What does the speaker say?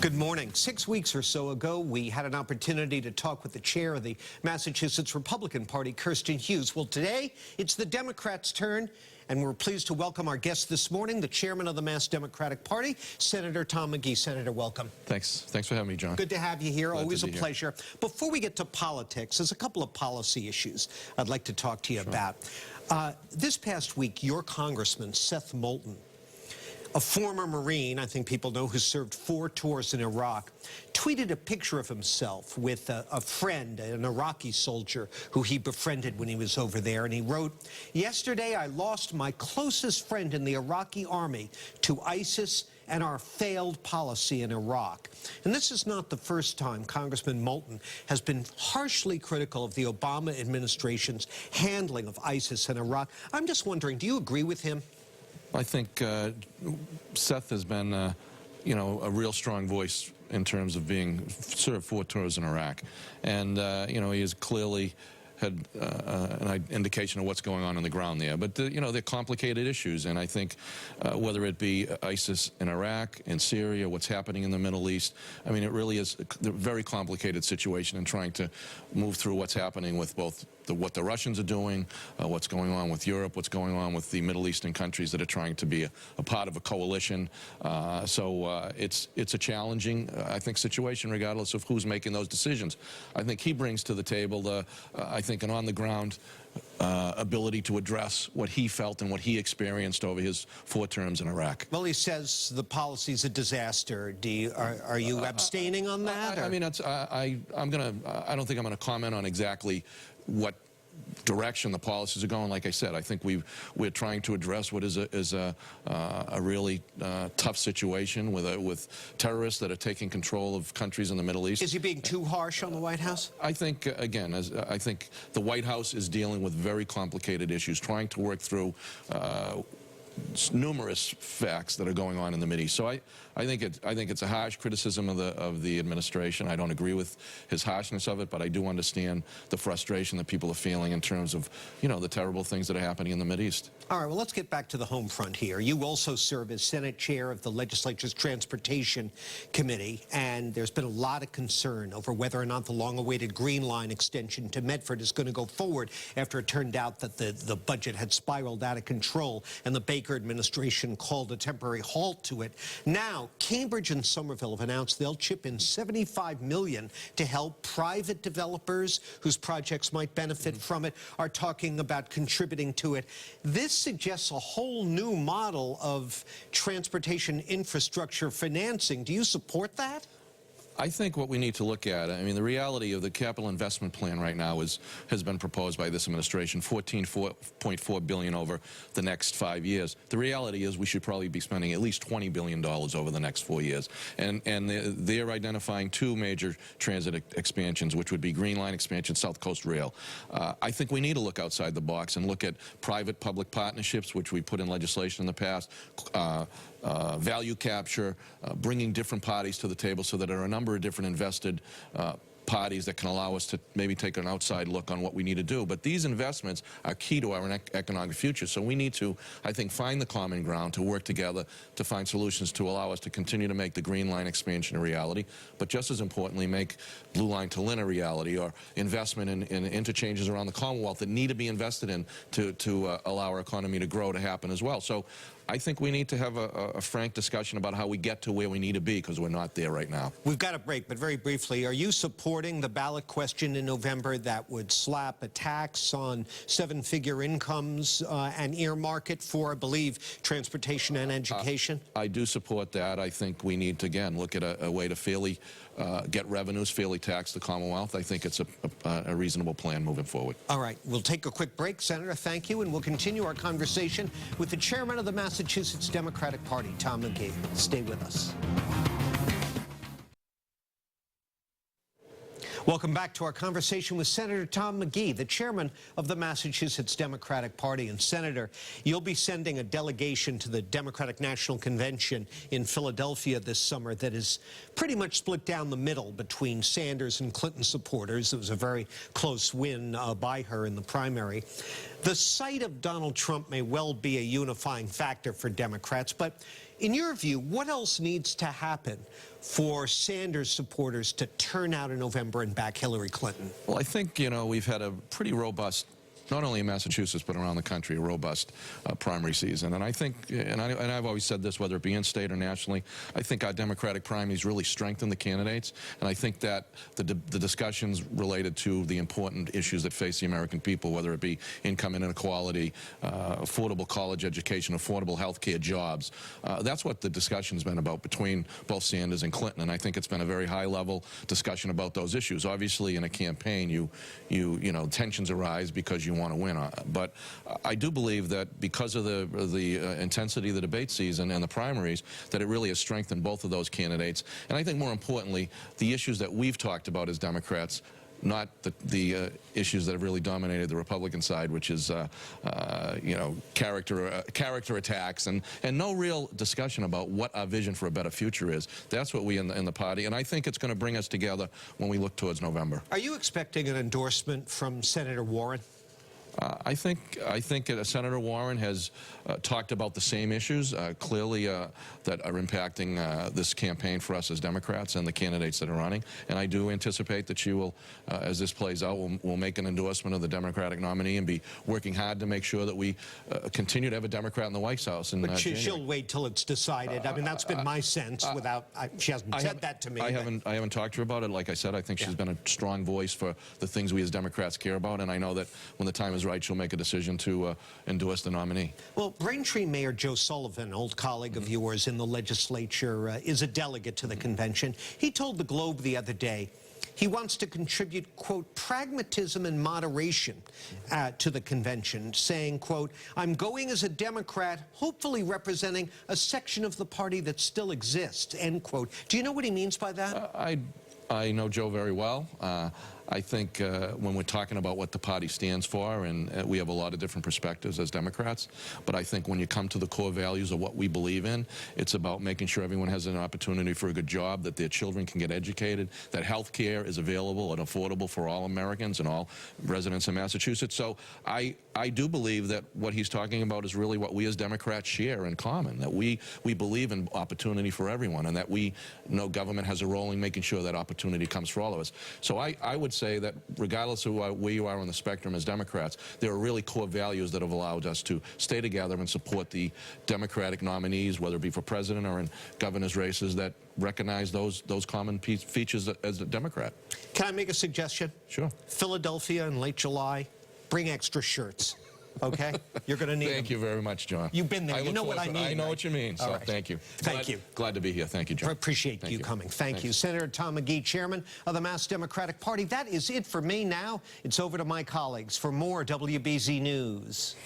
Good morning. 6 weeks or so ago, we had an opportunity to talk with the chair of the Massachusetts Republican Party, Kirsten Hughes. Well, today, it's the Democrats' turn, and we're pleased to welcome our guest this morning, the chairman of the Mass Democratic Party, Senator Tom McGee. Senator, welcome. Thanks for having me, John. Good to have you here. Glad Always to a be here. pleasure. Before we get to politics, there's a couple of policy issues I'd like to talk to you about. This past week, your congressman, Seth Moulton, a former Marine, I think people know, who served 4 tours in Iraq, tweeted a picture of himself with a friend, an Iraqi soldier who he befriended when he was over there. And he wrote, "Yesterday I lost my closest friend in the Iraqi army to ISIS and our failed policy in Iraq." And this is not the first time Congressman Moulton has been harshly critical of the Obama administration's handling of ISIS in Iraq. I'm just wondering, do you agree with him? I think Seth has been, a real strong voice in terms of being served 4 tours in Iraq, and he has clearly had an indication of what's going on the ground there. But they're complicated issues, and I think whether it be ISIS in Iraq, in Syria, what's happening in the Middle East, I mean, it really is a very complicated situation in trying to move through what's happening with both what the Russians are doing, what's going on with Europe, what's going on with the Middle Eastern countries that are trying to be a part of a coalition. So it's a challenging, I think, situation regardless of who's making those decisions. I think he brings to the table I think an on-the-ground ability to address what he felt and what he experienced over his 4 terms in Iraq. Well, he says the policy's a disaster. Are you abstaining on that? I mean, I don't think I'm going to comment on exactly what direction the policies are going. Like I said, I think we're trying to address what is a really tough situation with terrorists that are taking control of countries in the Middle East. Is he being too harsh on the White House? I think, again, I think the White House is dealing with very complicated issues, trying to work through numerous facts that are going on in the Mideast. So I think it's a harsh criticism of the administration. I don't agree with his harshness of it, but I do understand the frustration that people are feeling in terms of the terrible things that are happening in the Mideast. All right, well, let's get back to the home front here. You also serve as Senate Chair of the Legislature's Transportation Committee, and there's been a lot of concern over whether or not the long-awaited Green Line extension to Medford is going to go forward after it turned out that the budget had spiraled out of control and the Baker administration called a temporary halt to it. Now, Cambridge and Somerville have announced they'll chip in $75 million to help private developers whose projects might benefit from it are talking about contributing to it. This suggests a whole new model of transportation infrastructure financing. Do you support that? I think what we need to look at, I mean, the reality of the capital investment plan right now has been proposed by this administration, $14.4 billion over the next 5 years. The reality is we should probably be spending at least $20 billion over the next 4 years. And they're identifying 2 major transit expansions, which would be Green Line expansion, South Coast Rail. I think we need to look outside the box and look at private-public partnerships, which we put in legislation in the past, value capture, bringing different parties to the table so that there are a number of different invested parties that can allow us to maybe take an outside look on what we need to do. But these investments are key to our economic future. So we need to, I think, find the common ground to work together to find solutions to allow us to continue to make the Green Line expansion a reality, but just as importantly, make Blue Line to Lynn a reality, or investment in interchanges around the Commonwealth that need to be invested in to allow our economy to grow to happen as well. So I think we need to have a frank discussion about how we get to where we need to be, because we're not there right now. We've got a break, but very briefly, are you supporting the ballot question in November that would slap a tax on 7-figure incomes and earmark it for, I believe, transportation and education? I do support that. I think we need to, again, look at a way to fairly get revenues, fairly tax the Commonwealth. I think it's a reasonable plan moving forward. All right, we'll take a quick break. Senator, thank you, and we'll continue our conversation with the chairman of the Massachusetts Democratic Party, Tom McGee. Stay with us. Welcome back to our conversation with Senator Tom McGee, the chairman of the Massachusetts Democratic Party. And Senator, you'll be sending a delegation to the Democratic National Convention in Philadelphia this summer that is pretty much split down the middle between Sanders and Clinton supporters. It was a very close win by her in the primary. The sight of Donald Trump may well be a unifying factor for Democrats, but in your view, what else needs to happen for Sanders supporters to turn out in November and back Hillary Clinton? Well, I think, you know, we've had a pretty robust, not only in Massachusetts, but around the country, a robust primary season. And I think, and I've always said this, whether it be in state or nationally, I think our Democratic primaries really strengthen the candidates. And I think that the discussions related to the important issues that face the American people, whether it be income inequality, affordable college education, affordable health care, jobs, that's what the discussion's been about between both Sanders and Clinton. And I think it's been a very high-level discussion about those issues. Obviously, in a campaign, you know, tensions arise because you want to win. But I do believe that because of the intensity of the debate season and the primaries, that it really has strengthened both of those candidates. And I think more importantly, the issues that we've talked about as Democrats, not the issues that have really dominated the Republican side, which is, you know, character attacks and no real discussion about what our vision for a better future is. That's what we in the party, and I think it's going to bring us together when we look towards November. Are you expecting an endorsement from Senator Warren? I think Senator Warren has talked about the same issues, clearly that are impacting this campaign for us as Democrats and the candidates that are running. And I do anticipate that she will, as this plays out, will make an endorsement of the Democratic nominee and be working hard to make sure that we continue to have a Democrat in the White House. But she'll wait till it's decided. I mean, that's been my sense. She hasn't said that to me. I haven't talked to her about it. Like I said, I think she's been a strong voice for the things we as Democrats care about, and I know that when the time is right, she'll make a decision to endorse the nominee. Well, Braintree Mayor Joe Sullivan, old colleague of yours in the legislature, is a delegate to the convention. He told the Globe the other day he wants to contribute, quote, pragmatism and moderation to the convention, saying, quote, I'm going as a Democrat, hopefully representing a section of the party that still exists, end quote. Do you know what he means by that? I know Joe very well. I think when we're talking about what the party stands for, and we have a lot of different perspectives as Democrats, but I think when you come to the core values of what we believe in, it's about making sure everyone has an opportunity for a good job, that their children can get educated, that health care is available and affordable for all Americans and all residents in Massachusetts. So I do believe that what he's talking about is really what we as Democrats share in common, that we believe in opportunity for everyone, and that we know government has a role in making sure that opportunity comes for all of us. So I would say that regardless of where you are on the spectrum as Democrats, there are really core values that have allowed us to stay together and support the Democratic nominees, whether it be for president or in governor's races, that recognize those common features as a Democrat. Can I make a suggestion? Sure. Philadelphia in late July, bring extra shirts. Okay? You're going to need Thank you very much, John. You've been there. You know what I mean. I know what you mean, so right. Thank you. Thank you. Glad to be here. Thank you, John. I appreciate you coming. Thank you. Senator Tom McGee, chairman of the Mass Democratic Party. That is it for me now. It's over to my colleagues for more WBZ News.